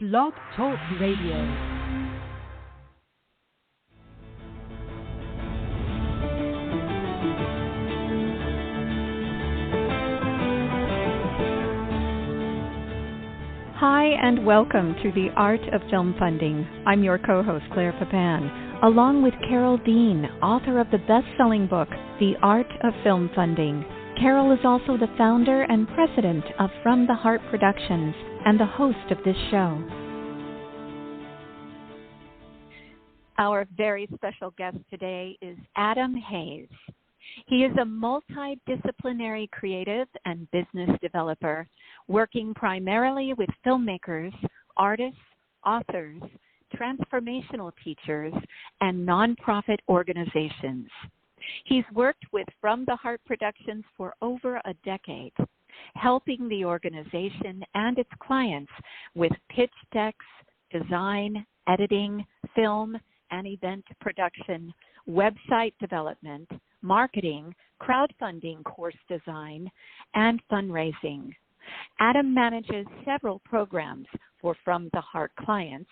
Blog Talk Radio. Hi, and welcome to The Art of Film Funding. I'm your co-host, Claire Papan, along with Carol Dean, author of the best-selling book, The Art of Film Funding. Carol is also the founder and president of From the Heart Productions and the host of this show. Our very special guest today is Adam Hayes. He is a multidisciplinary creative and business developer, working primarily with filmmakers, artists, authors, transformational teachers, and nonprofit organizations. He's worked with From the Heart Productions for over a decade, helping the organization and its clients with pitch decks, design, editing, film, and event production, website development, marketing, crowdfunding course design, and fundraising. Adam manages several programs for From the Heart clients,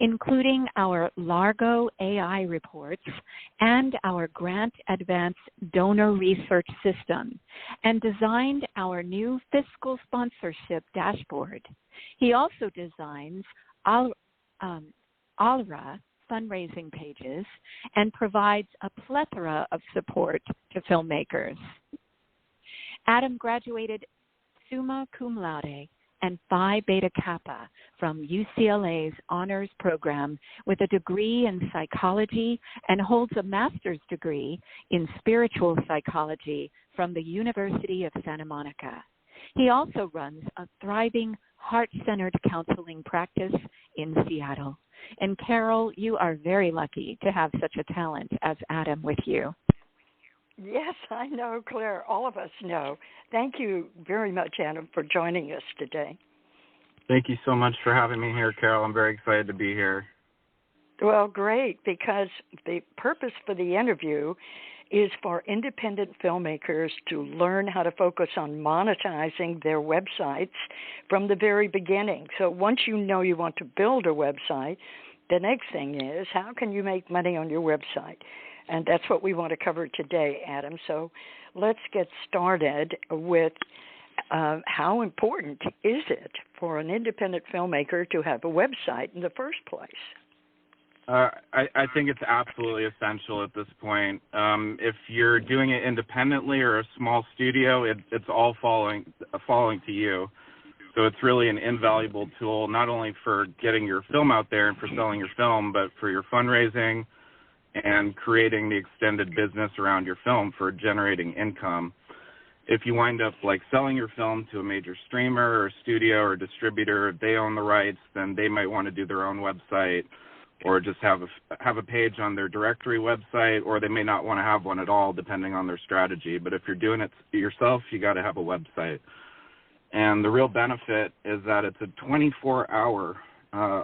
including our Largo AI reports and our Grant Advance Donor Research System, and designed our new fiscal sponsorship dashboard. He also designs Alra fundraising pages and provides a plethora of support to filmmakers. Adam graduated summa cum laude and Phi Beta Kappa from UCLA's honors program with a degree in psychology and holds a master's degree in spiritual psychology from the University of Santa Monica. He also runs a thriving heart-centered counseling practice in Seattle. And Carol, you are very lucky to have such a talent as Adam with you. Yes, I know, Claire. All of us know. Thank you very much, Adam, for joining us today. Thank you so much for having me here, Carol. I'm very excited to be here. Well, great, because the purpose for the interview is for independent filmmakers to learn how to focus on monetizing their websites from the very beginning. So once you know you want to build a website, the next thing is, how can you make money on your website? And that's what we want to cover today, Adam. So let's get started with how important is it for an independent filmmaker to have a website in the first place? I think it's absolutely essential at this point. If you're doing it independently or a small studio, it's all falling to you. So it's really an invaluable tool, not only for getting your film out there and for selling your film, but for your fundraising and creating the extended business around your film for generating income. If you wind up selling your film to a major streamer or studio or distributor, if they own the rights, then they might want to do their own website or just have a page on their directory website, or they may not want to have one at all depending on their strategy. But if you're doing it yourself, you got to have a website. And the real benefit is that it's a 24-hour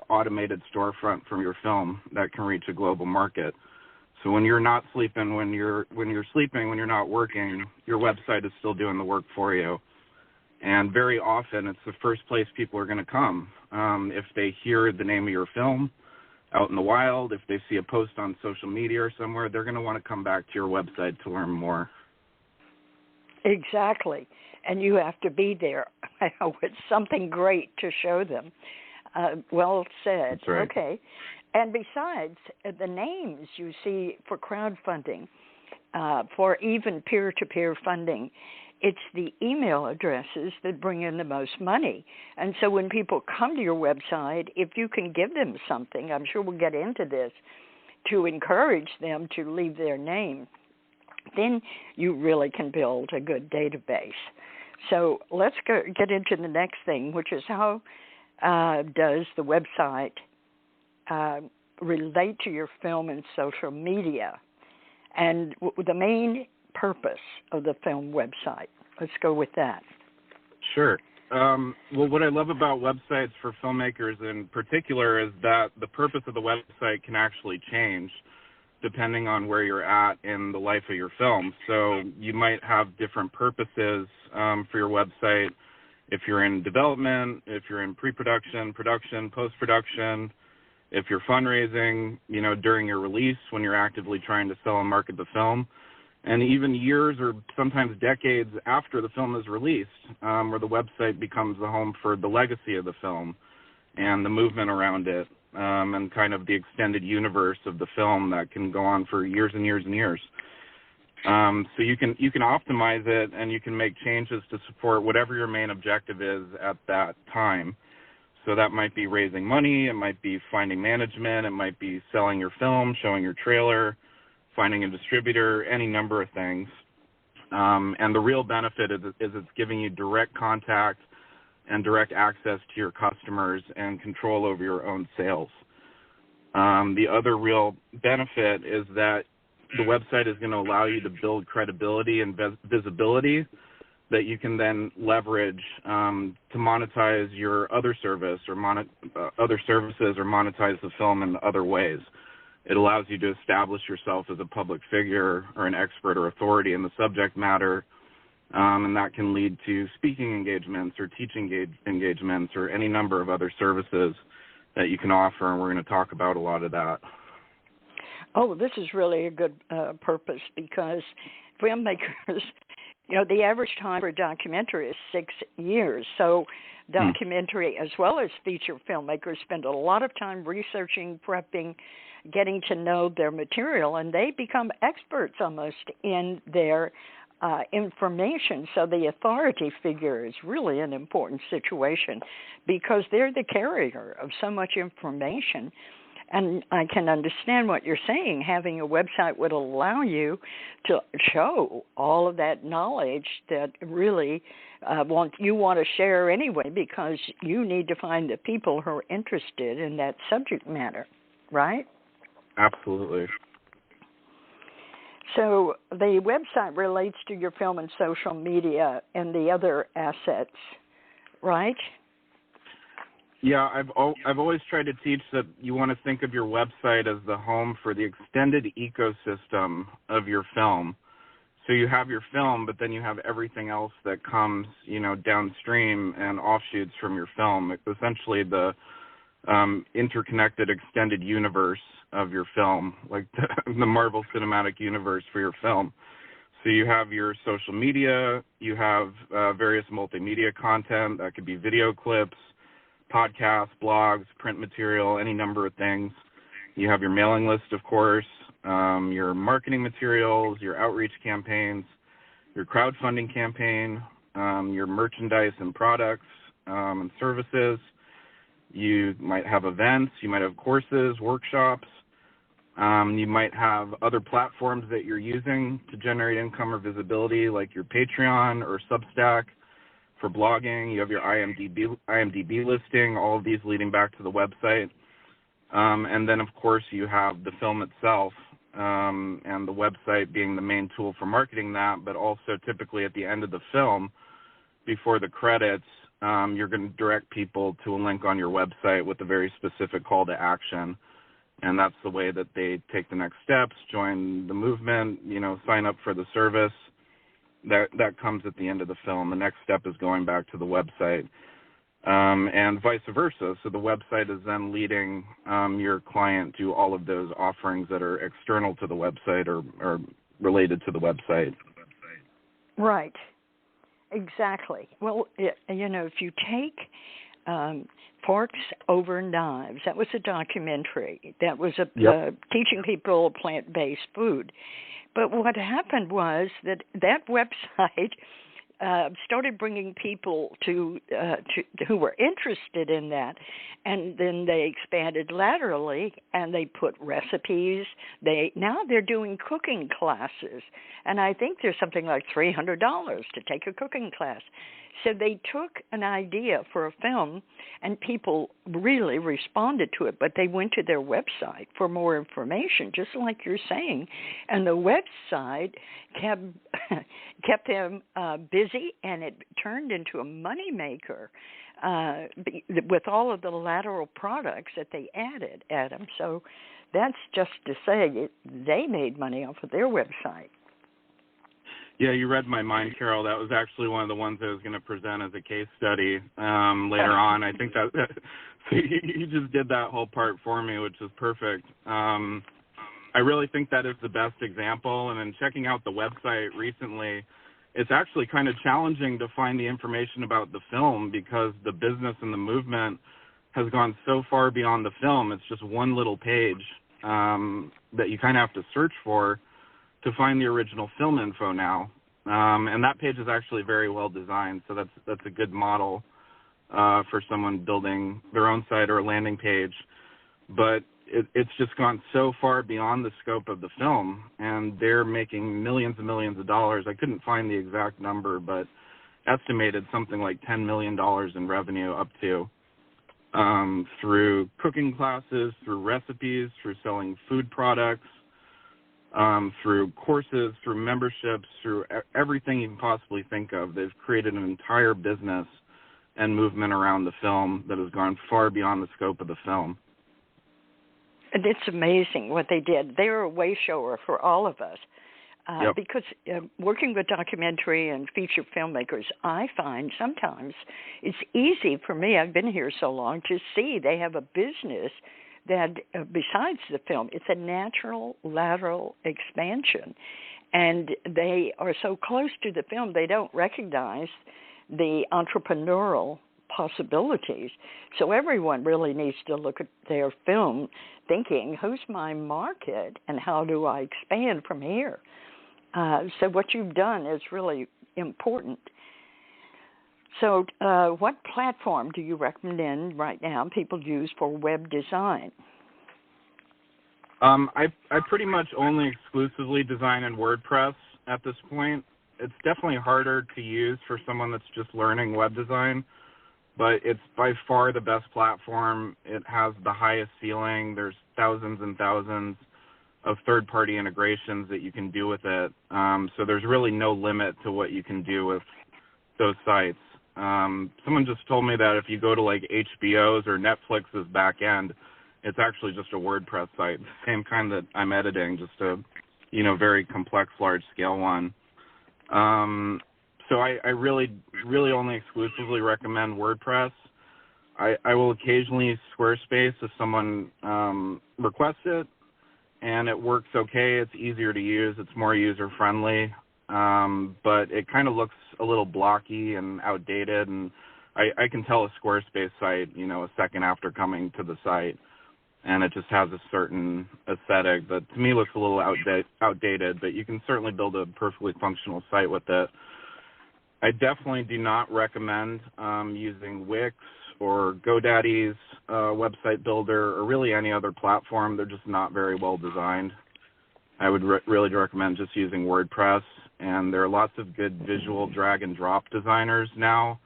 automated storefront from your film that can reach a global market. So when you're not sleeping, when you're sleeping, when you're not working, your website is still doing the work for you. And very often it's the first place people are going to come. If they hear the name of your film out in the wild, if they see a post on social media or somewhere, they're going to want to come back to your website to learn more. Exactly. And you have to be there with something great to show them. Well said. That's right. Okay. And besides, the names you see for crowdfunding, for even peer-to-peer funding, it's the email addresses that bring in the most money. And so when people come to your website, if you can give them something, I'm sure we'll get into this, to encourage them to leave their name, then you really can build a good database. So let's get into the next thing, which is how does the website relate to your film and social media, and the main purpose of the film website. Let's go with that. Sure. Well, what I love about websites for filmmakers in particular is that the purpose of the website can actually change depending on where you're at in the life of your film. So you might have different purposes for your website if you're in development, if you're in pre-production, production, post-production, if you're fundraising, during your release when you're actively trying to sell and market the film, and even years or sometimes decades after the film is released, where the website becomes the home for the legacy of the film and the movement around it, and kind of the extended universe of the film that can go on for years and years and years. So you can optimize it, and you can make changes to support whatever your main objective is at that time. So that might be raising money, it might be finding management, it might be selling your film, showing your trailer, finding a distributor, any number of things. And the real benefit is it's giving you direct contact and direct access to your customers and control over your own sales. The other real benefit is that the website is going to allow you to build credibility and visibility that you can then leverage to monetize your other service or other services or monetize the film in other ways. It allows you to establish yourself as a public figure or an expert or authority in the subject matter, and that can lead to speaking engagements or teaching engagements or any number of other services that you can offer, and we're going to talk about a lot of that. Oh, this is really a good purpose, because filmmakers, the average time for a documentary is 6 years. So documentary as well as feature filmmakers spend a lot of time researching, prepping, getting to know their material, and they become experts almost in their information. So the authority figure is really an important situation, because they're the carrier of so much information. And I can understand what you're saying. Having a website would allow you to show all of that knowledge that really you want to share anyway, because you need to find the people who are interested in that subject matter, right? Absolutely. So the website relates to your film and social media and the other assets, right? Yeah, I've always tried to teach that you want to think of your website as the home for the extended ecosystem of your film. So you have your film, but then you have everything else that comes, downstream and offshoots from your film. It's essentially the interconnected extended universe of your film, like the Marvel Cinematic Universe for your film. So you have your social media, you have various multimedia content, that could be video clips, podcasts, blogs, print material, any number of things. You have your mailing list, of course, your marketing materials, your outreach campaigns, your crowdfunding campaign, your merchandise and products and services. You might have events, you might have courses, workshops. You might have other platforms that you're using to generate income or visibility, like your Patreon or Substack. For blogging, you have your IMDb listing, all of these leading back to the website. And then, of course, you have the film itself, and the website being the main tool for marketing that, but also typically at the end of the film, before the credits, you're going to direct people to a link on your website with a very specific call to action. And that's the way that they take the next steps, join the movement, sign up for the service. That comes at the end of the film. The next step is going back to the website, and vice versa. So the website is then leading your client to all of those offerings that are external to the website or related to the website. Right. Exactly. Well, if you take Forks Over Knives, that was a documentary. That was teaching people plant-based food. But what happened was that website started bringing people to who were interested in that, and then they expanded laterally, and they put recipes. Now they're doing cooking classes, and I think there's something like $300 to take a cooking class. So they took an idea for a film, and people really responded to it, but they went to their website for more information, just like you're saying. And the website kept them busy, and it turned into a moneymaker with all of the lateral products that they added, Adam. So that's just to say they made money off of their website. Yeah, you read my mind, Carol. That was actually one of the ones I was going to present as a case study later on. I think that so you just did that whole part for me, which is perfect. I really think that is the best example. And in checking out the website recently, it's actually kind of challenging to find the information about the film because the business and the movement has gone so far beyond the film. It's just one little page that you kind of have to search for to find the original film info now. And that page is actually very well designed, so that's a good model for someone building their own site or a landing page. But it's just gone so far beyond the scope of the film, and they're making millions and millions of dollars. I couldn't find the exact number, but estimated something like $10 million in revenue up to through cooking classes, through recipes, through selling food products, through courses, through memberships, through everything you can possibly think of. They've created an entire business and movement around the film that has gone far beyond the scope of the film. And it's amazing what they did. They're a way shower for all of us. Yep. Because working with documentary and feature filmmakers, I find sometimes it's easy for me, I've been here so long, to see they have a business that besides the film, it's a natural lateral expansion. And they are so close to the film, they don't recognize the entrepreneurial possibilities. So everyone really needs to look at their film thinking, who's my market and how do I expand from here? So what you've done is really important. So what platform do you recommend right now people use for web design? I pretty much only exclusively design in WordPress at this point. It's definitely harder to use for someone that's just learning web design, but it's by far the best platform. It has the highest ceiling. There's thousands and thousands of third-party integrations that you can do with it. So there's really no limit to what you can do with those sites. Someone just told me that if you go to like HBO's or Netflix's back end, it's actually just a WordPress site, the same kind that I'm editing, just a, very complex, large-scale one. So I really only exclusively recommend WordPress. I will occasionally use Squarespace if someone requests it, and it works okay. It's easier to use. It's more user-friendly, but it kind of looks a little blocky and outdated, and I can tell a Squarespace site, a second after coming to the site, and it just has a certain aesthetic that to me looks a little outdated, but you can certainly build a perfectly functional site with it. I definitely do not recommend using Wix or GoDaddy's website builder or really any other platform. They're just not very well designed. I would really recommend just using WordPress, and there are lots of good visual drag and drop designers now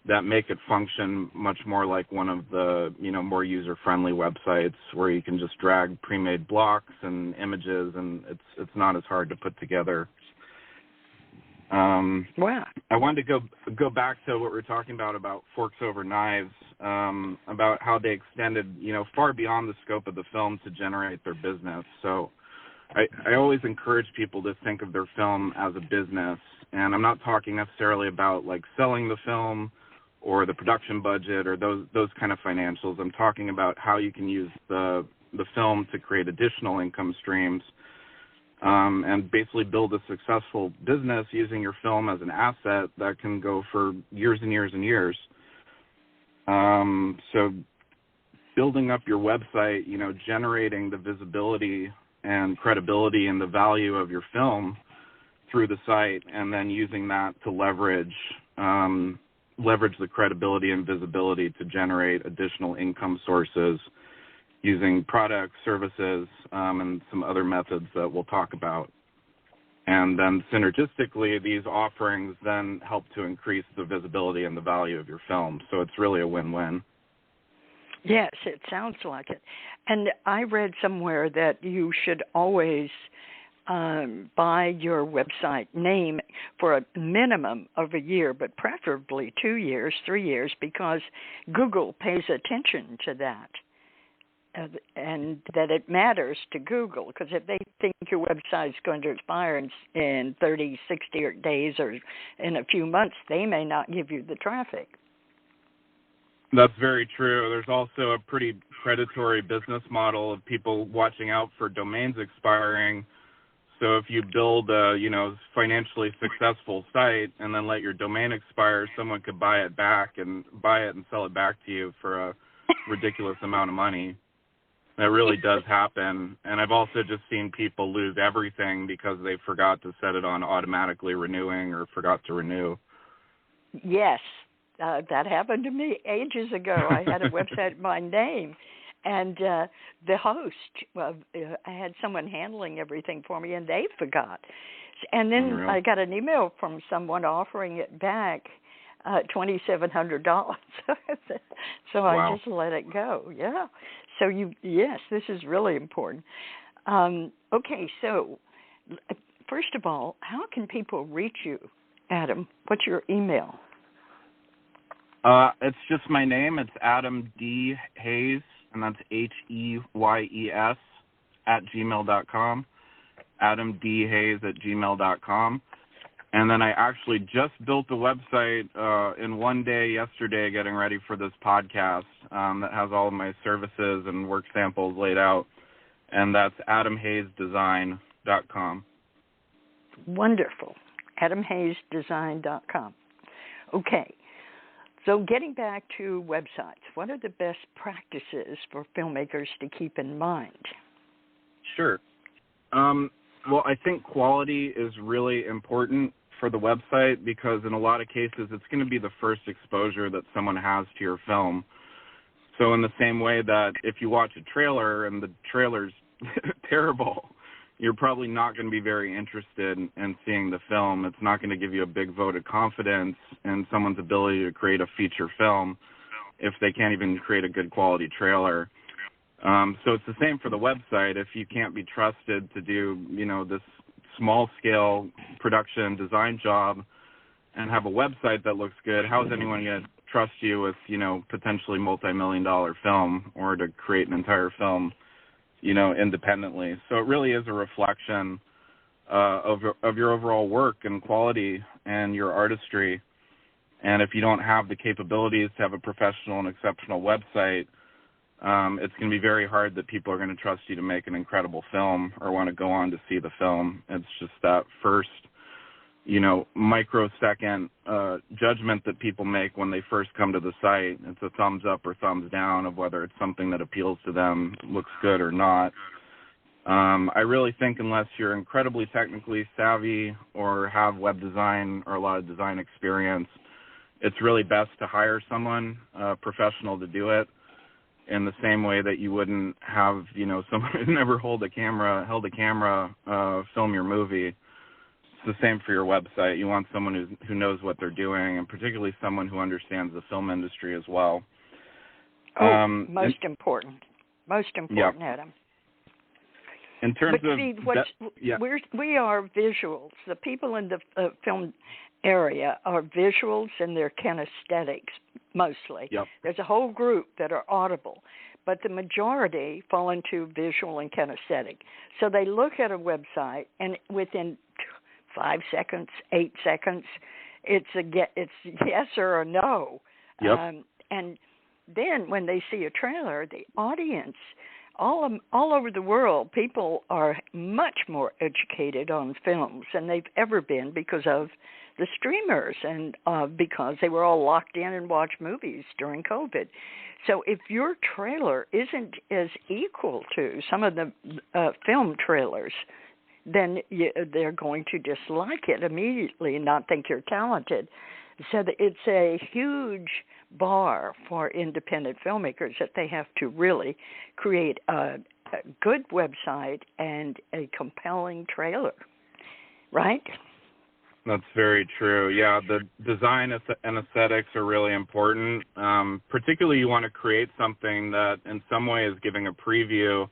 that make it function much more like one of the, more user-friendly websites where you can just drag pre-made blocks and images, and it's not as hard to put together. Wow. I wanted to go back to what we were talking about Forks Over Knives, about how they extended, far beyond the scope of the film to generate their business. So I always encourage people to think of their film as a business, and I'm not talking necessarily about like selling the film or the production budget or those kind of financials. I'm talking about how you can use the film to create additional income streams, and basically build a successful business using your film as an asset that can go for years and years and years. So building up your website, generating the visibility and credibility and the value of your film through the site, and then using that to leverage the credibility and visibility to generate additional income sources using products, services, and some other methods that we'll talk about. And then synergistically, these offerings then help to increase the visibility and the value of your film. So it's really a win-win. Yes, it sounds like it. And I read somewhere that you should always buy your website name for a minimum of a year, but preferably 2 years, 3 years, because Google pays attention to that. and that it matters to Google, because if they think your website is going to expire in 30, 60 days or in a few months, they may not give you the traffic. That's very true. There's also a pretty predatory business model of people watching out for domains expiring. So if you build a, financially successful site and then let your domain expire, someone could buy it and sell it back to you for a ridiculous amount of money. That really does happen. And I've also just seen people lose everything because they forgot to set it on automatically renewing or forgot to renew. Yes, that happened to me ages ago. I had a website in my name, and the host, I had someone handling everything for me, and they forgot. And then Unreal. I got an email from someone offering it back, $2,700. So Wow. I just let it go. Yeah. So yes, this is really important. Okay, so first of all, how can people reach you, Adam? What's your email? It's just my name. It's Adam D. Hayes, and that's HEYES @gmail.com. Adam D. Hayes @gmail.com. And then I actually just built a website in one day yesterday, getting ready for this podcast, that has all of my services and work samples laid out, and that's adamhayesdesign.com. Wonderful. adamhayesdesign.com. Okay. So getting back to websites, what are the best practices for filmmakers to keep in mind? Sure. Well, I think quality is really important for the website, because in a lot of cases it's going to be the first exposure that someone has to your film. So in the same way that if you watch a trailer and the trailer's terrible, you're probably not going to be very interested in seeing the film. It's not going to give you a big vote of confidence in someone's ability to create a feature film if they can't even create a good quality trailer. So it's the same for the website. If you can't be trusted to do, this small-scale production design job and have a website that looks good, how is anyone going to trust you with, potentially multi-million-dollar film, or to create an entire film, independently? So it really is a reflection of your overall work and quality and your artistry. And if you don't have the capabilities to have a professional and exceptional website, it's going to be very hard that people are going to trust you to make an incredible film or want to go on to see the film. It's just that first, microsecond judgment that people make when they first come to the site. It's a thumbs up or thumbs down of whether it's something that appeals to them, looks good or not. I really think unless you're incredibly technically savvy or have web design or a lot of design experience, it's really best to hire someone professional to do it, in the same way that you wouldn't have, someone who never held a camera, film your movie. It's the same for your website. You want someone who knows what they're doing, and particularly someone who understands the film industry as well. Most important, yeah. Adam. In terms but see, we are visuals. The people in the film area are visuals and they're kinesthetics mostly. Yep. There's a whole group that are audible, but the majority fall into visual and kinesthetic. So they look at a website, and within 5 seconds, 8 seconds, it's yes or a no. Yep. And then when they see a trailer, the audience, all over the world, people are much more educated on films than they've ever been because of the streamers and because they were all locked in and watched movies during COVID. So if your trailer isn't as equal to some of the film trailers, then they're going to dislike it immediately and not think you're talented. So it's a huge bar for independent filmmakers that they have to really create a good website and a compelling trailer, right? That's very true. Yeah, the design and aesthetics are really important. Particularly, you want to create something that in some way is giving a preview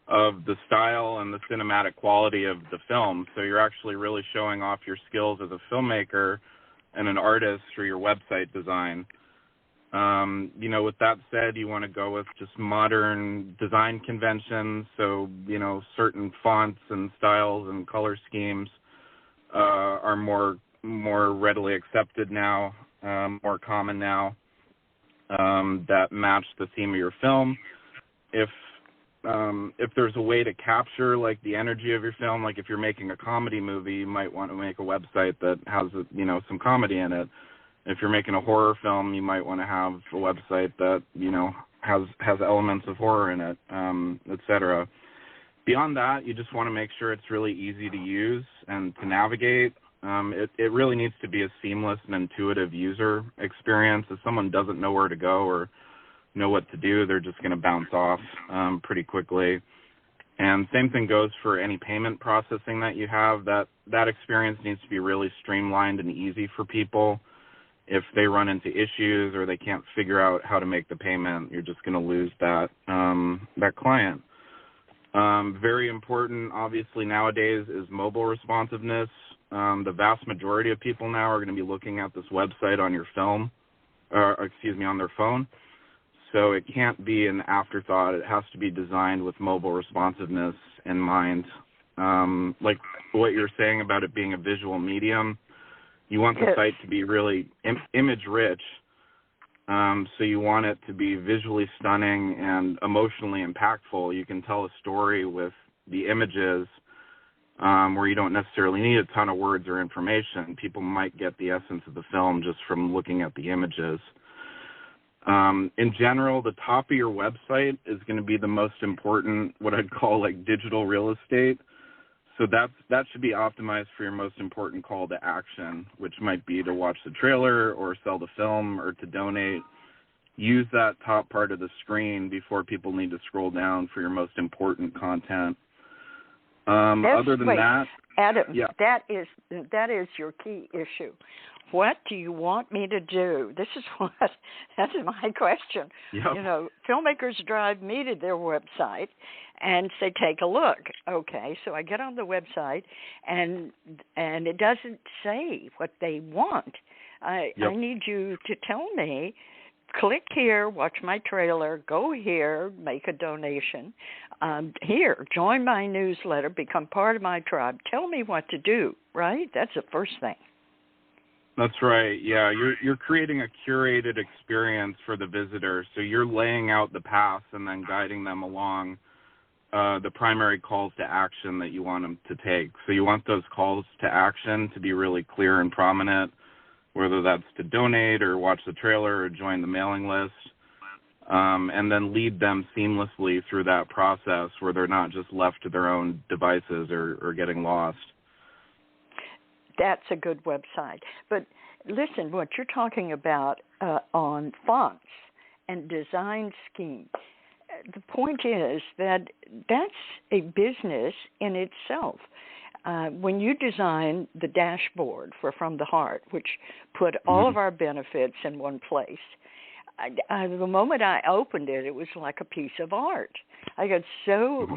of the style and the cinematic quality of the film. So you're actually really showing off your skills as a filmmaker and an artist through your website design. With that said, you want to go with just modern design conventions. So, certain fonts and styles and color schemes are more readily accepted now, more common now, that match the theme of your film. If there's a way to capture like the energy of your film, like if you're making a comedy movie, you might want to make a website that has some comedy in it. If you're making a horror film, you might want to have a website that has elements of horror in it, etc. Beyond that, you just want to make sure it's really easy to use and to navigate. It really needs to be a seamless and intuitive user experience. If someone doesn't know where to go or know what to do, they're just going to bounce off pretty quickly. And same thing goes for any payment processing that you have. That experience needs to be really streamlined and easy for people. If they run into issues or they can't figure out how to make the payment, you're just going to lose that client. Very important, obviously, nowadays is mobile responsiveness. The vast majority of people now are going to be looking at this website on your film, on their phone. So it can't be an afterthought. It has to be designed with mobile responsiveness in mind. Like what you're saying about it being a visual medium, you want the site to be really image-rich. So you want it to be visually stunning and emotionally impactful. You can tell a story with the images where you don't necessarily need a ton of words or information. People might get the essence of the film just from looking at the images. In general, the top of your website is going to be the most important, what I'd call like digital real estate. So that should be optimized for your most important call to action, which might be to watch the trailer or sell the film or to donate. Use that top part of the screen before people need to scroll down for your most important content. Other than that, Adam, yeah. that is your key issue. What do you want me to do? That's my question. Yep. Filmmakers drive me to their website and say, take a look. Okay, so I get on the website and it doesn't say what they want. I need you to tell me, click here, watch my trailer, go here, make a donation. Here, join my newsletter, become part of my tribe. Tell me what to do, right? That's the first thing. That's right. Yeah, you're creating a curated experience for the visitor. So you're laying out the path and then guiding them along the primary calls to action that you want them to take. So you want those calls to action to be really clear and prominent, whether that's to donate or watch the trailer or join the mailing list, and then lead them seamlessly through that process where they're not just left to their own devices or getting lost. That's a good website. But listen, what you're talking about on fonts and design scheme, the point is that that's a business in itself. When you design the dashboard for From the Heart, which put all of our benefits in one place, the moment I opened it, it was like a piece of art. I got so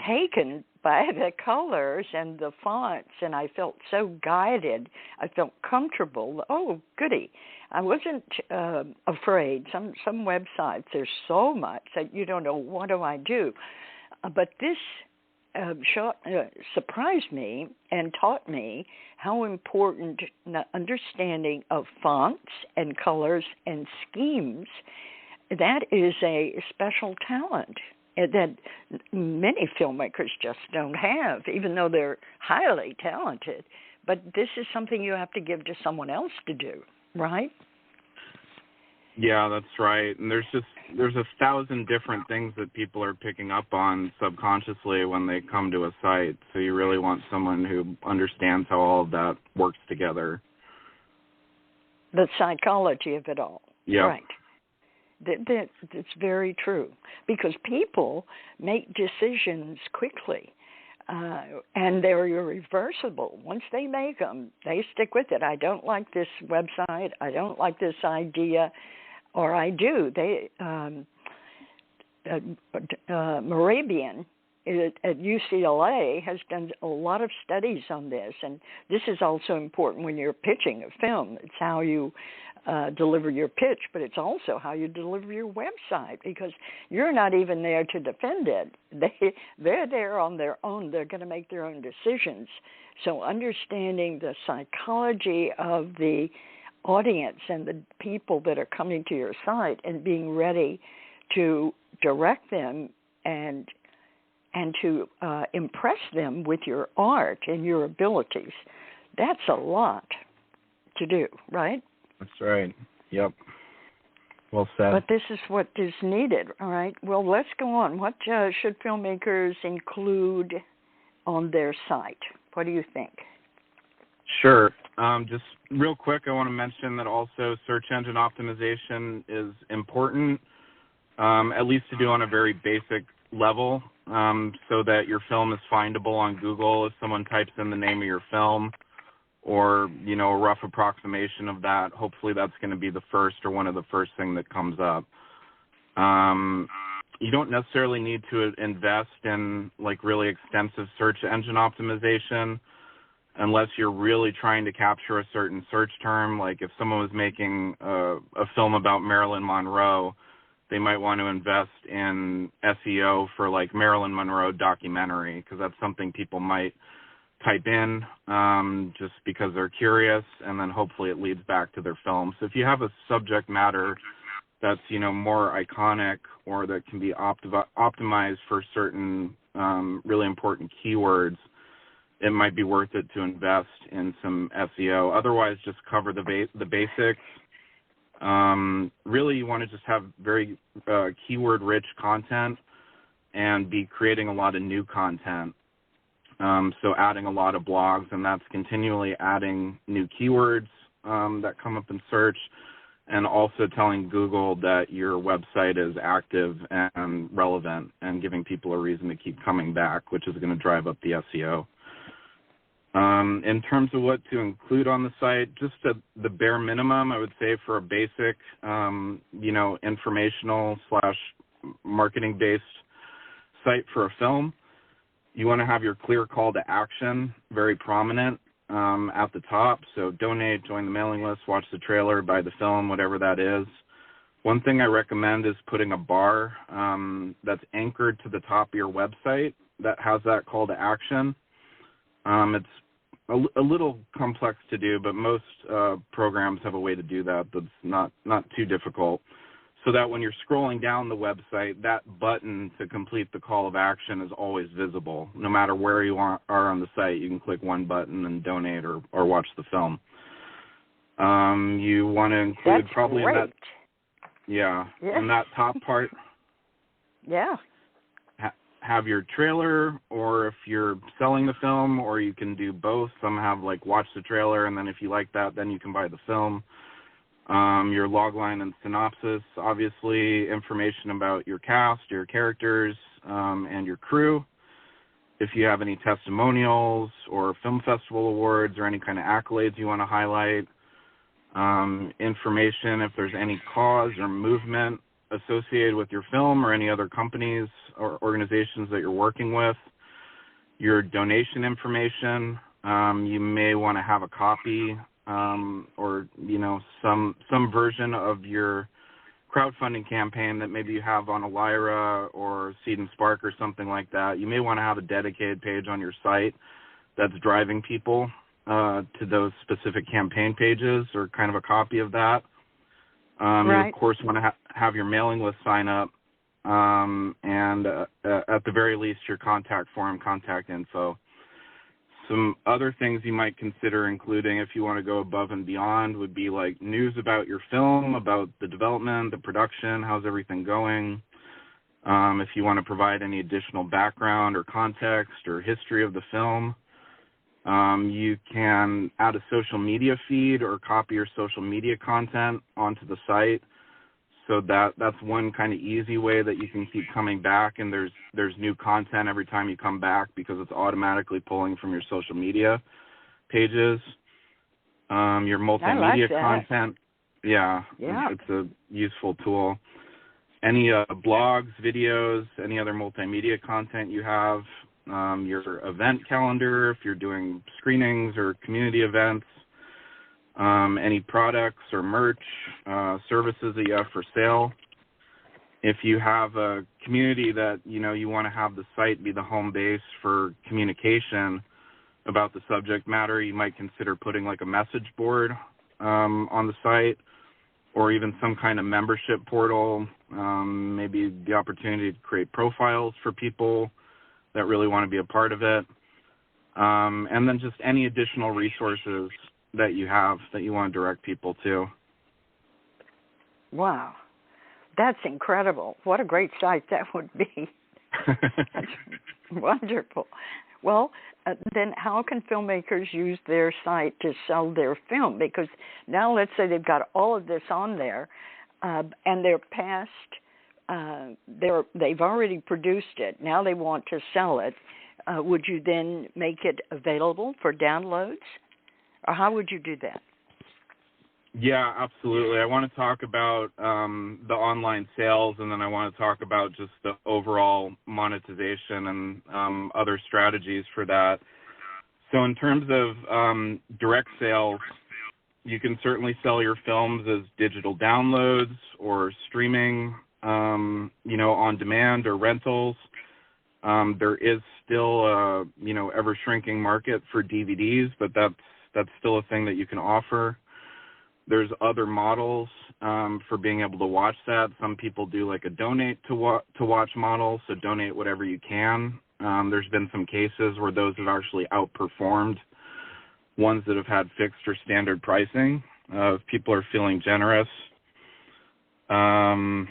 taken by the colors and the fonts, and I felt so guided. I felt comfortable. Oh, goody. I wasn't afraid. Some websites, there's so much that you don't know, what do I do? But this surprised me and taught me how important understanding of fonts and colors and schemes, that is a special talent that many filmmakers just don't have, even though they're highly talented. But this is something you have to give to someone else to do, right? Yeah, that's right. And there's 1,000 different things that people are picking up on subconsciously when they come to a site. So you really want someone who understands how all of that works together. The psychology of it all. Yeah. Right. That's very true, because people make decisions quickly, and they're irreversible. Once they make them, they stick with it. I don't like this website. I don't like this idea, or I do. Morabian at UCLA has done a lot of studies on this, and this is also important when you're pitching a film. It's how you deliver your pitch, but it's also how you deliver your website, because you're not even there to defend it. They're there on their own. They're going to make their own decisions. So understanding the psychology of the audience and the people that are coming to your site and being ready to direct them and to impress them with your art and your abilities, that's a lot to do, right? That's right. Yep. Well said. But this is what is needed, all right? Well, let's go on. What should filmmakers include on their site? What do you think? Sure. Just real quick, I want to mention that also search engine optimization is important, at least to do on a very basic level, so that your film is findable on Google if someone types in the name of your film, or, you know, a rough approximation of that. Hopefully that's going to be the first or one of the first thing that comes up. You don't necessarily need to invest in like really extensive search engine optimization unless you're really trying to capture a certain search term. Like if someone was making a film about Marilyn Monroe, they might want to invest in SEO for like Marilyn Monroe documentary, because that's something people might type in just because they're curious, and then hopefully it leads back to their film. So if you have a subject matter that's, you know, more iconic or that can be optimized for certain really important keywords, it might be worth it to invest in some SEO. Otherwise, just cover the basics. Really, you want to just have very keyword-rich content and be creating a lot of new content. So adding a lot of blogs, and that's continually adding new keywords that come up in search, and also telling Google that your website is active and relevant and giving people a reason to keep coming back, which is going to drive up the SEO. In terms of what to include on the site, just the bare minimum, I would say, for a basic, you know, informational / marketing-based site for a film. You want to have your clear call to action very prominent at the top. So donate, join the mailing list, watch the trailer, buy the film, whatever that is. One thing I recommend is putting a bar that's anchored to the top of your website that has that call to action. It's a little complex to do, but most programs have a way to do that that's not too difficult, so that when you're scrolling down the website, that button to complete the call of action is always visible. No matter where you are on the site, you can click one button and donate or watch the film. You want to include that's probably great. in that, yeah, in that top part. Yeah. Have your trailer, or if you're selling the film, or you can do both. Some have like watch the trailer, and then if you like that, then you can buy the film. Your logline and synopsis, obviously information about your cast, your characters, and your crew. If you have any testimonials or film festival awards or any kind of accolades you want to highlight. Information if there's any cause or movement associated with your film or any other companies or organizations that you're working with. Your donation information, you may want to have a copy or, you know, some version of your crowdfunding campaign that maybe you have on Elira or Seed and Spark or something like that. You may want to have a dedicated page on your site that's driving people to those specific campaign pages, or kind of a copy of that. Right. You, of course, want to have your mailing list sign up, and at the very least, your contact form, contact info. Some other things you might consider including if you want to go above and beyond would be like news about your film, about the development, the production, how's everything going. If you want to provide any additional background or context or history of the film. You can add a social media feed or copy your social media content onto the site. So that's one kind of easy way that you can keep coming back, and there's new content every time you come back because it's automatically pulling from your social media pages. Your multimedia content, yeah, it's a useful tool. any blogs, videos, any other multimedia content you have, your event calendar, if you're doing screenings or community events, any products or merch, services that you have for sale. If you have a community that, you want to have the site be the home base for communication about the subject matter, you might consider putting like a message board on the site, or even some kind of membership portal, maybe the opportunity to create profiles for people that really want to be a part of it, and then just any additional resources that you have that you want to direct people to. Wow. That's incredible. What a great site that would be. That's wonderful. Well, then how can filmmakers use their site to sell their film? Because now let's say they've got all of this on there, and they're past, they've already produced it. Now they want to sell it. Would you then make it available for downloads? Or how would you do that? Yeah, absolutely. I want to talk about the online sales, and then I want to talk about just the overall monetization and other strategies for that. So in terms of direct sales, you can certainly sell your films as digital downloads or streaming, on demand or rentals. There is still a, ever-shrinking market for DVDs, but that's still a thing that you can offer. There's other models for being able to watch that. Some people do like a donate to watch model, so donate whatever you can. There's been some cases where those have actually outperformed ones that have had fixed or standard pricing if people are feeling generous. And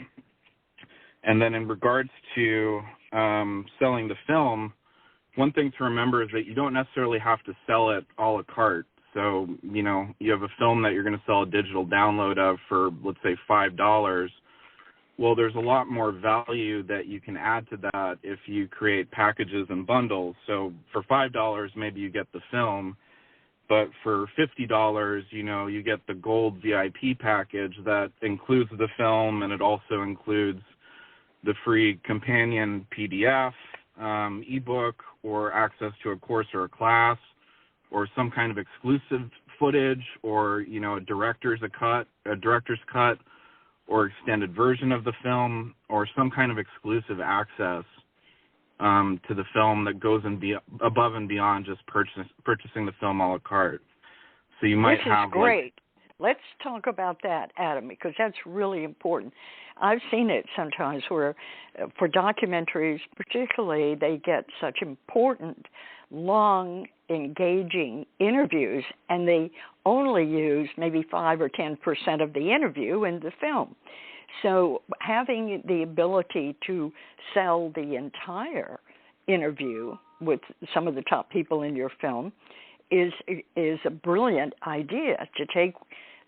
then in regards to selling the film, one thing to remember is that you don't necessarily have to sell it a la carte. So, you have a film that you're going to sell a digital download of for, let's say, $5. Well, there's a lot more value that you can add to that if you create packages and bundles. So for $5, maybe you get the film, but for $50, you get the gold VIP package that includes the film, and it also includes the free companion PDF, ebook, or access to a course or a class, or some kind of exclusive footage, or a director's cut, or extended version of the film, or some kind of exclusive access to the film that goes above and beyond just purchasing the film a la carte. So you might have. This is great. Let's talk about that, Adam, because that's really important. I've seen it sometimes where, for documentaries particularly, they get such important, long, engaging interviews, and they only use maybe 5 or 10% of the interview in the film. So having the ability to sell the entire interview with some of the top people in your film is a brilliant idea, to take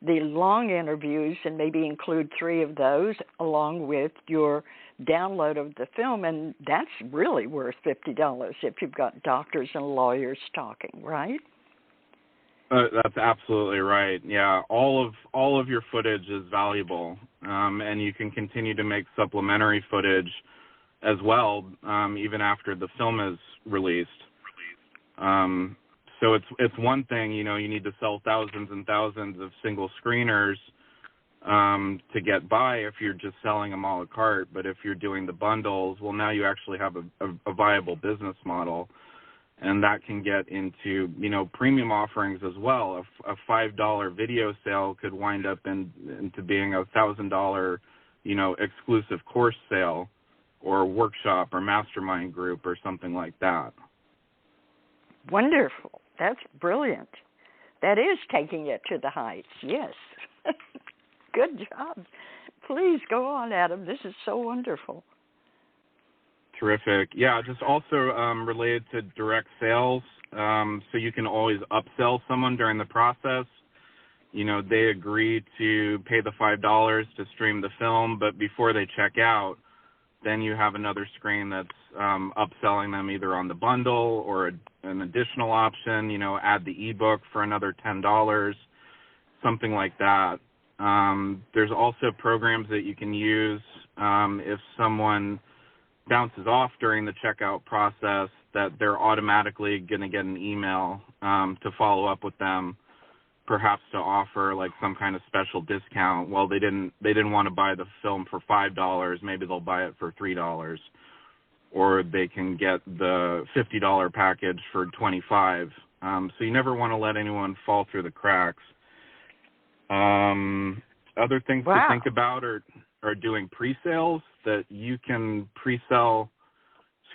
the long interviews and maybe include 3 of those along with your download of the film, and that's really worth $50 if you've got doctors and lawyers talking, right? That's absolutely right. Yeah, all of your footage is valuable, and you can continue to make supplementary footage as well, even after the film is released. So it's one thing, you need to sell thousands and thousands of single screeners to get by if you're just selling them a la carte. But if you're doing the bundles, well, now you actually have a viable business model, and that can get into, premium offerings as well. A $5 video sale could wind up into being a $1,000, exclusive course sale, or workshop or mastermind group or something like that. Wonderful. That's brilliant. That is taking it to the heights. Yes. Good job. Please go on, Adam. This is so wonderful. Terrific. Yeah, just also related to direct sales, so you can always upsell someone during the process. They agree to pay the $5 to stream the film, but before they check out, then you have another screen that's upselling them either on the bundle or an additional option, add the ebook for another $10, something like that. There's also programs that you can use if someone bounces off during the checkout process, that they're automatically going to get an email to follow up with them, perhaps to offer like some kind of special discount. Well, they didn't want to buy the film for $5, maybe they'll buy it for $3, or they can get the $50 package for $25. So you never want to let anyone fall through the cracks. Other things to think about are doing pre-sales, that you can pre-sell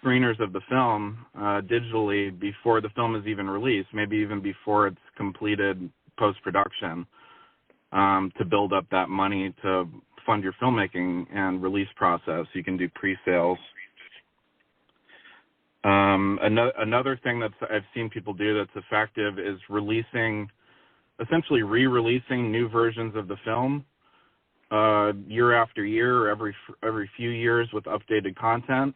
screeners of the film digitally before the film is even released, maybe even before it's completed post-production, to build up that money to fund your filmmaking and release process. You can do pre-sales. Another thing that I've seen people do that's effective is essentially re-releasing new versions of the film year after year, or every few years, with updated content.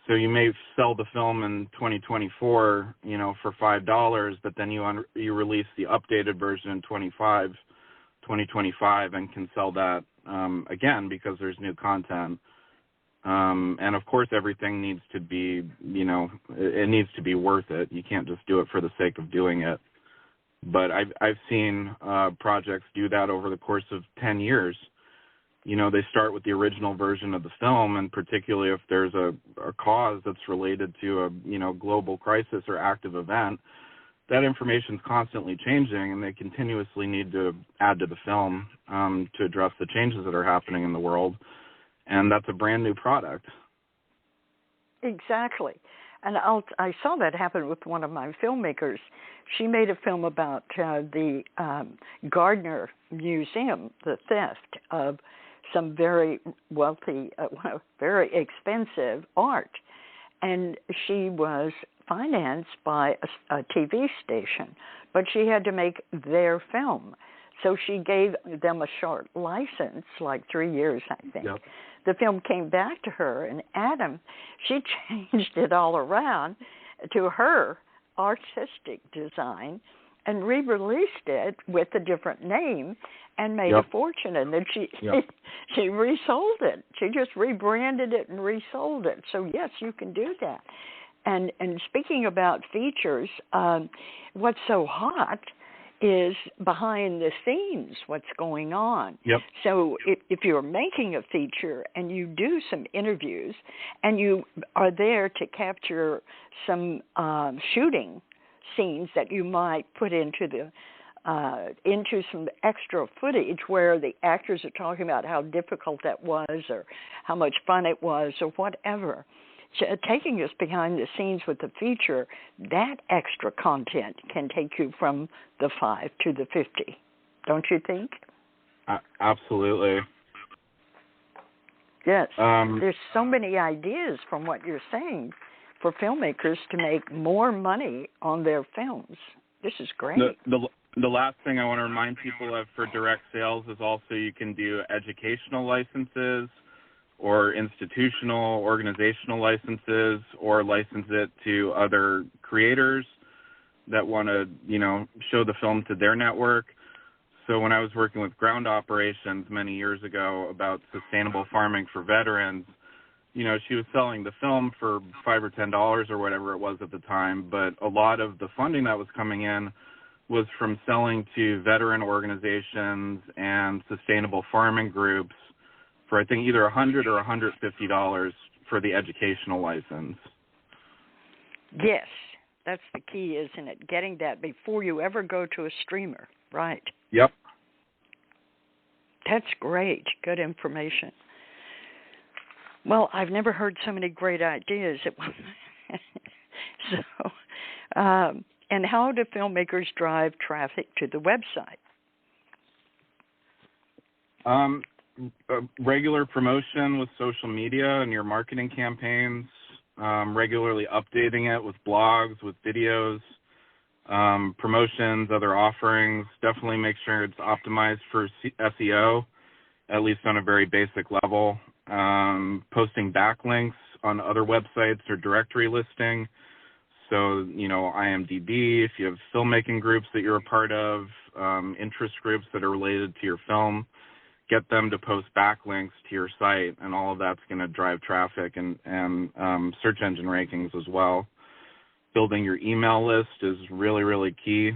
So you may sell the film in 2024, for $5, but then you release the updated version in 2025, and can sell that again because there's new content. And of course, everything needs to be, it needs to be worth it. You can't just do it for the sake of doing it. But I've seen projects do that over the course of 10 years. They start with the original version of the film, and particularly if there's a cause that's related to a global crisis or active event, that information is constantly changing, and they continuously need to add to the film to address the changes that are happening in the world. And that's a brand new product. Exactly. And I saw that happen with one of my filmmakers. She made a film about the Gardner Museum, the theft of some very wealthy, very expensive art. And she was financed by a TV station, but she had to make their film. So she gave them a short license, like 3 years, I think. Yep. The film came back to her, and Adam, she changed it all around to her artistic design and re-released it with a different name and made a fortune. And then she resold it. She just rebranded it and resold it. So, yes, you can do that. And speaking about features, what's so hot is behind the scenes, what's going on. Yep. So if you're making a feature and you do some interviews and you are there to capture some shooting scenes that you might put into some extra footage where the actors are talking about how difficult that was or how much fun it was or whatever. Taking us behind the scenes with the feature, that extra content can take you from the 5 to the 50, don't you think? Absolutely. Yes. There's so many ideas from what you're saying for filmmakers to make more money on their films. This is great. The last thing I want to remind people of for direct sales is also you can do educational licenses, or institutional, organizational licenses, or license it to other creators that want to, show the film to their network. So when I was working with Ground Operations many years ago about sustainable farming for veterans, she was selling the film for $5 or $10 or whatever it was at the time, but a lot of the funding that was coming in was from selling to veteran organizations and sustainable farming groups for, I think, either $100 or $150 for the educational license. Yes, that's the key, isn't it? Getting that before you ever go to a streamer, right? Yep. That's great. Good information. Well, I've never heard so many great ideas at one. And how do filmmakers drive traffic to the website? Regular promotion with social media and your marketing campaigns, regularly updating it with blogs, with videos, promotions, other offerings. Definitely make sure it's optimized for SEO, at least on a very basic level. Posting backlinks on other websites or directory listing. So, IMDb, if you have filmmaking groups that you're a part of, interest groups that are related to your film, get them to post backlinks to your site, and all of that's going to drive traffic and search engine rankings as well. Building your email list is really, really key.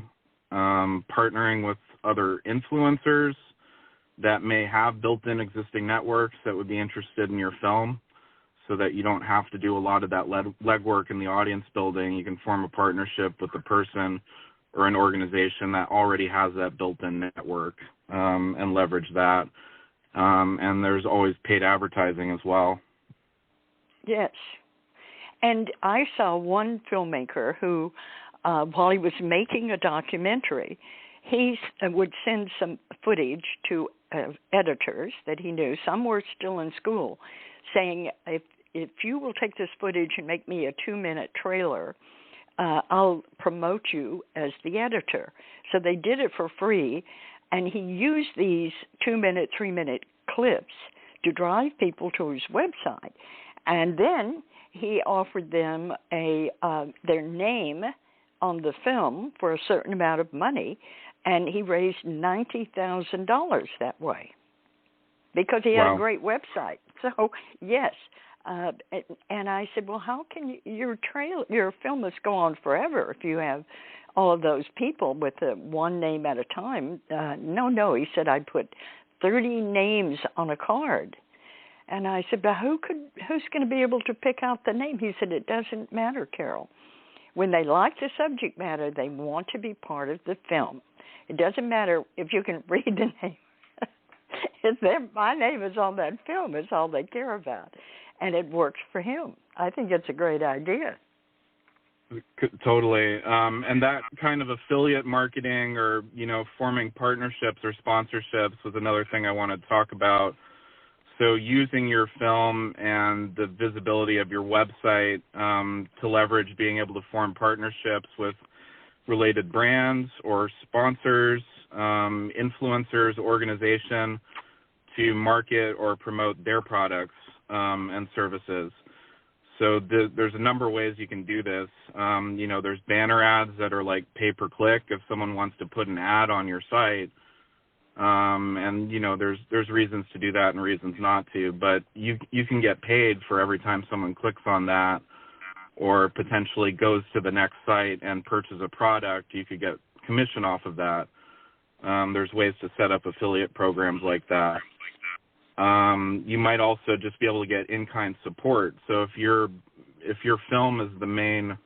Partnering with other influencers that may have built-in existing networks that would be interested in your film, so that you don't have to do a lot of that legwork in the audience building. You can form a partnership with a person or an organization that already has that built-in network, and leverage that. And there's always paid advertising as well. Yes. And I saw one filmmaker who, while he was making a documentary, he would send some footage to editors that he knew. Some were still in school, saying, if you will take this footage and make me a 2-minute trailer, I'll promote you as the editor. So they did it for free, and he used these 2-minute, 3-minute clips to drive people to his website. And then he offered them their name on the film for a certain amount of money, and he raised $90,000 that way because he had a great website. So, yes. And I said, well, how can your film must go on forever if you have all of those people with one name at a time? No, he said, I put 30 names on a card. And I said, but who's going to be able to pick out the name? He said, it doesn't matter, Carol. When they like the subject matter, they want to be part of the film. It doesn't matter if you can read the name. My name is on that film. It's all they care about. And it works for him. I think it's a great idea. Totally. And that kind of affiliate marketing or, forming partnerships or sponsorships was another thing I wanted to talk about. So using your film and the visibility of your website to leverage being able to form partnerships with related brands or sponsors, influencers, organization to market or promote their products and services. So there's a number of ways you can do this. There's banner ads that are like pay-per-click if someone wants to put an ad on your site. And there's reasons to do that and reasons not to, but you can get paid for every time someone clicks on that or potentially goes to the next site and purchases a product. You could get commission off of that. There's ways to set up affiliate programs like that. You might also just be able to get in-kind support. So if your film is the main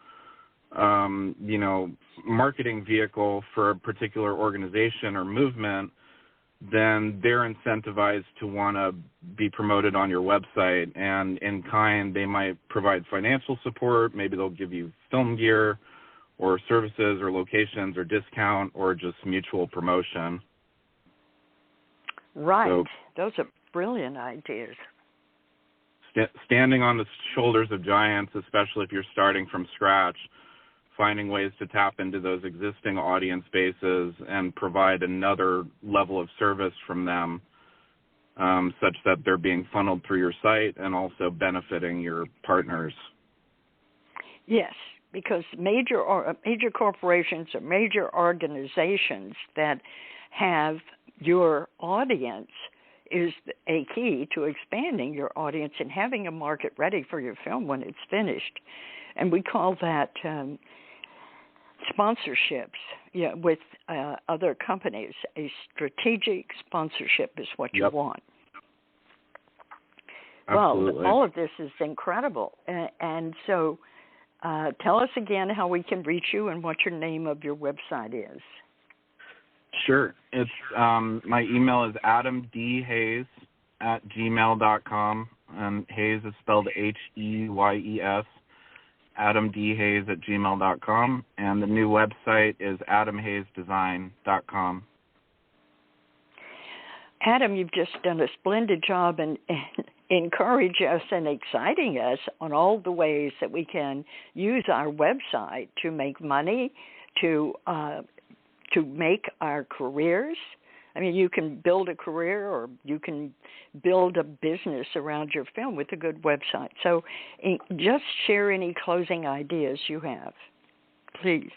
marketing vehicle for a particular organization or movement, then they're incentivized to want to be promoted on your website. And in kind, they might provide financial support. Maybe they'll give you film gear or services or locations or discount or just mutual promotion. Right. So, those are brilliant ideas. Standing on the shoulders of giants, especially if you're starting from scratch, finding ways to tap into those existing audience bases and provide another level of service from them, such that they're being funneled through your site and also benefiting your partners. Yes, because major corporations or major organizations that have your audience is a key to expanding your audience and having a market ready for your film when it's finished. And we call that sponsorships with other companies. A strategic sponsorship is what you want. Absolutely. Well, all of this is incredible. And so tell us again how we can reach you and what your name of your website is. Sure. It's my email is adamdhayes@gmail.com, and Hayes is spelled Heyes, adamdhayes@gmail.com, and the new website is adamhayesdesign.com. Adam, you've just done a splendid job and encourage us and exciting us on all the ways that we can use our website to make money, to make our careers. I mean, you can build a career or you can build a business around your film with a good website. So just share any closing ideas you have. please.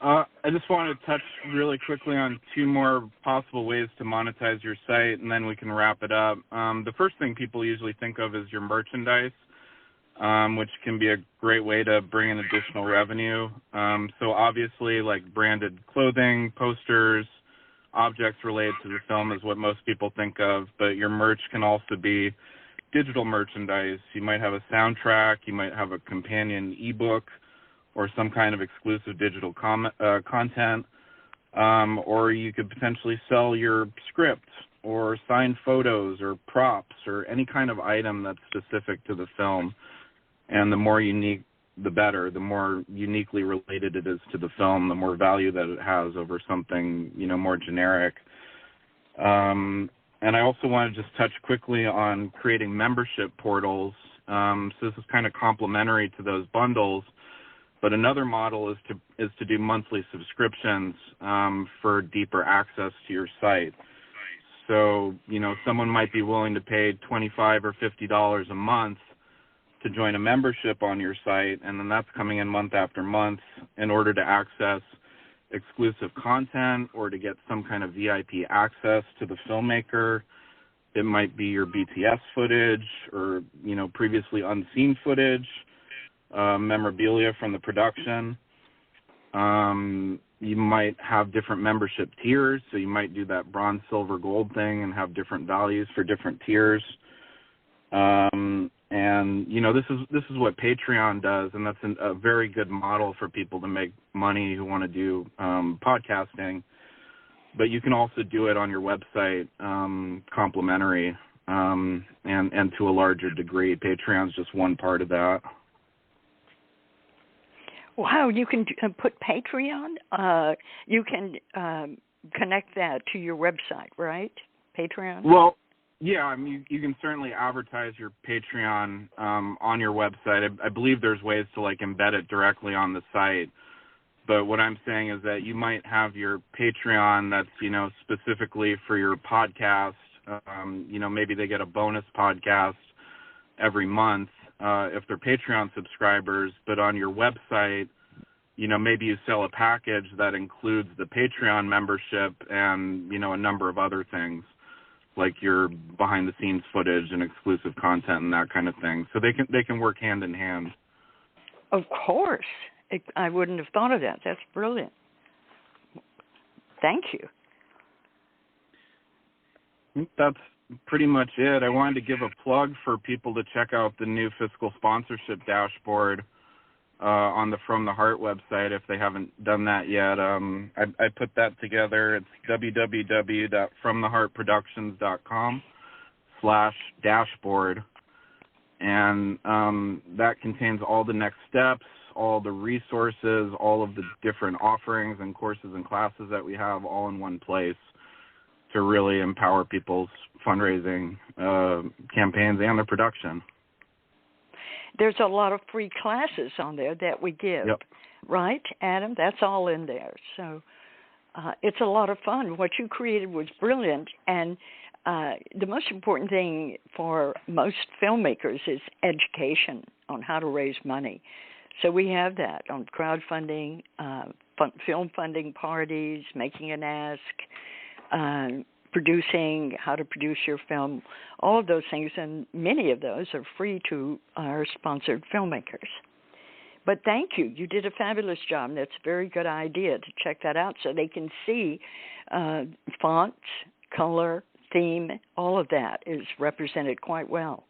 I just wanted to touch really quickly on two more possible ways to monetize your site, and then we can wrap it up. The first thing people usually think of is your merchandise, which can be a great way to bring in additional revenue. So obviously, like branded clothing, posters, objects related to the film is what most people think of, but your merch can also be digital merchandise. You might have a soundtrack, you might have a companion ebook, or some kind of exclusive digital content, or you could potentially sell your script or signed photos or props or any kind of item that's specific to the film. And the more unique, the better. The more uniquely related it is to the film, the more value that it has over something, more generic. And I also want to just touch quickly on creating membership portals. So this is kind of complementary to those bundles. But another model is to do monthly subscriptions for deeper access to your site. So, someone might be willing to pay $25 or $50 a month to join a membership on your site, and then that's coming in month after month in order to access exclusive content or to get some kind of VIP access to the filmmaker. It might be your BTS footage or, previously unseen footage. Memorabilia from the production. You might have different membership tiers, so you might do that bronze, silver, gold thing and have different values for different tiers. And this is what Patreon does, and that's a very good model for people to make money who want to do podcasting. But you can also do it on your website, complimentary, and to a larger degree. Patreon's just one part of that. Wow, you can put Patreon. You can connect that to your website, right? Patreon? Well, yeah, I mean, you can certainly advertise your Patreon on your website. I believe there's ways to embed it directly on the site. But what I'm saying is that you might have your Patreon that's, specifically for your podcast. Maybe they get a bonus podcast every month. If they're Patreon subscribers, but on your website, maybe you sell a package that includes the Patreon membership and, a number of other things, like your behind-the-scenes footage and exclusive content and that kind of thing. So they can work hand in hand. Of course. I wouldn't have thought of that. That's brilliant. Thank you. That's pretty much it. I wanted to give a plug for people to check out the new fiscal sponsorship dashboard on the From the Heart website if they haven't done that yet. I put that together. It's www.fromtheheartproductions.com/dashboard. And that contains all the next steps, all the resources, all of the different offerings and courses and classes that we have all in one place to really empower people's fundraising campaigns and their production. There's a lot of free classes on there that we give, Yep. Right, Adam? That's all in there. So it's a lot of fun. What you created was brilliant, and the most important thing for most filmmakers is education on how to raise money. So we have that on crowdfunding, film funding parties, making an ask, producing, how to produce your film, all of those things, and many of those are free to our sponsored filmmakers. But thank you. You did a fabulous job, and that's a very good idea to check that out so they can see fonts, color, theme, all of that is represented quite well.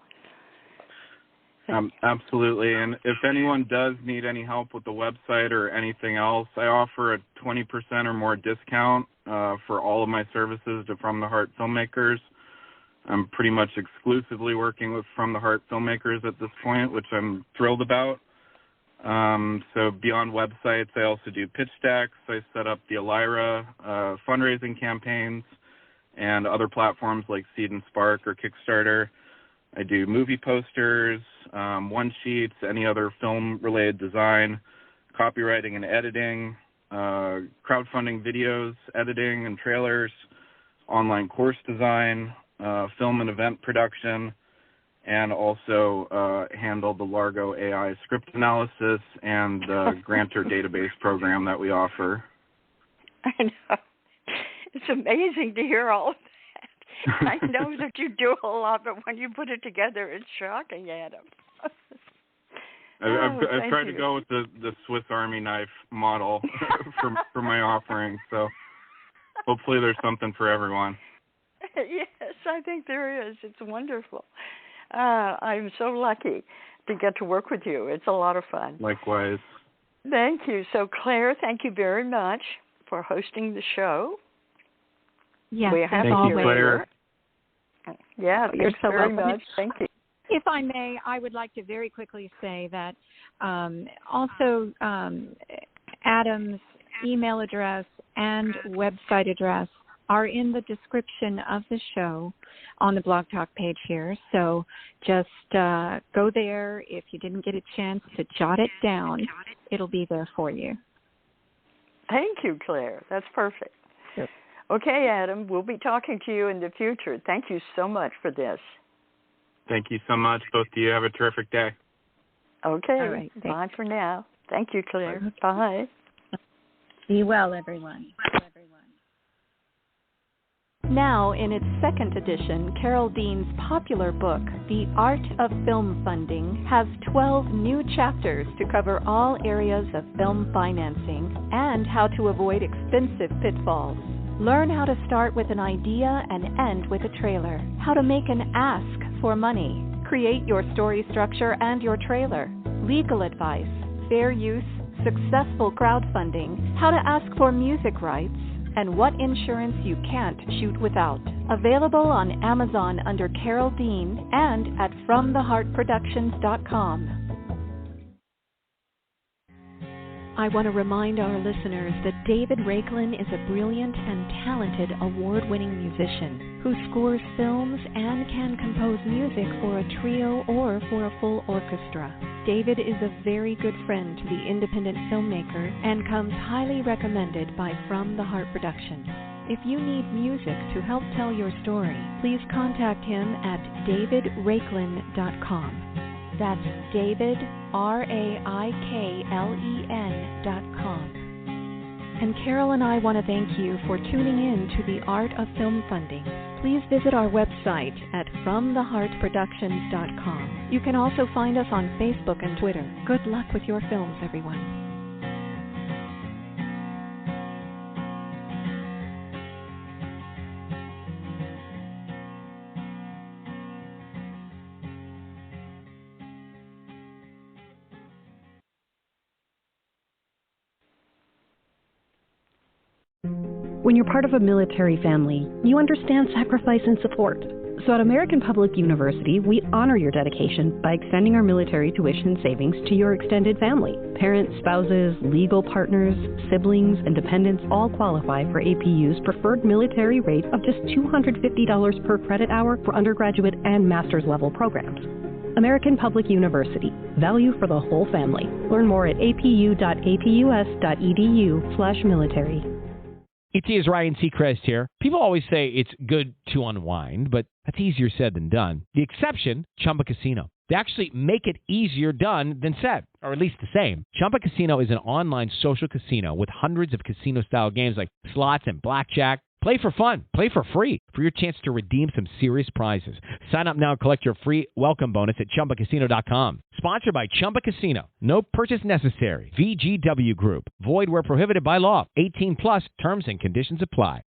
Absolutely. And if anyone does need any help with the website or anything else, I offer a 20% or more discount for all of my services to From the Heart Filmmakers. I'm pretty much exclusively working with From the Heart Filmmakers at this point, which I'm thrilled about. So beyond websites, I also do pitch decks. I set up the Elira fundraising campaigns and other platforms like Seed and Spark or Kickstarter. I do movie posters, one-sheets, any other film-related design, copywriting and editing, crowdfunding videos, editing and trailers, online course design, film and event production, and also handle the Largo AI script analysis and the Grantor database program that we offer. I know. It's amazing to hear all of that. I know that you do a lot, but when you put it together, it's shocking, Adam. I've tried to go with the Swiss Army knife model for my offering, so hopefully there's something for everyone. Yes, I think there is. It's wonderful. I'm so lucky to get to work with you. It's a lot of fun. Likewise. Thank you. So, Claire, thank you very much for hosting the show. Yes, thank you, Claire. Yeah, you're so very welcome. much. Thank you. If I may, I would like to very quickly say that also Adam's email address and website address are in the description of the show on the Blog Talk page here. So just go there. If you didn't get a chance to jot it down, it'll be there for you. Thank you, Claire. That's perfect. Sure. Okay, Adam, we'll be talking to you in the future. Thank you so much for this. Thank you so much. Both of you have a terrific day. Okay. All right. Bye for now. Thank you, Claire. Bye. Be well, everyone. Now, in its second edition, Carol Dean's popular book, The Art of Film Funding, has 12 new chapters to cover all areas of film financing and how to avoid expensive pitfalls. Learn how to start with an idea and end with a trailer, how to make an ask for money, create your story structure and your trailer, legal advice, fair use, successful crowdfunding, how to ask for music rights, and what insurance you can't shoot without. Available on Amazon under Carol Dean and at FromTheHeartProductions.com. I want to remind our listeners that David Raiklin is a brilliant and talented award-winning musician who scores films and can compose music for a trio or for a full orchestra. David is a very good friend to the independent filmmaker and comes highly recommended by From the Heart Productions. If you need music to help tell your story, please contact him at davidraiklin.com. That's David, RAIKLEN.com. And Carol and I want to thank you for tuning in to The Art of Film Funding. Please visit our website at FromTheHeartProductions.com. You can also find us on Facebook and Twitter. Good luck with your films, everyone. When you're part of a military family, you understand sacrifice and support. So at American Public University, we honor your dedication by extending our military tuition savings to your extended family. Parents, spouses, legal partners, siblings, and dependents all qualify for APU's preferred military rate of just $250 per credit hour for undergraduate and master's level programs. American Public University. Value for the whole family. Learn more at apu.apus.edu/military. It is Ryan Seacrest here. People always say it's good to unwind, but that's easier said than done. The exception, Chumba Casino. They actually make it easier done than said, or at least the same. Chumba Casino is an online social casino with hundreds of casino-style games like slots and blackjack. Play for fun. Play for free for your chance to redeem some serious prizes. Sign up now and collect your free welcome bonus at ChumbaCasino.com. Sponsored by Chumba Casino. No purchase necessary. VGW Group. Void where prohibited by law. 18 plus terms and conditions apply.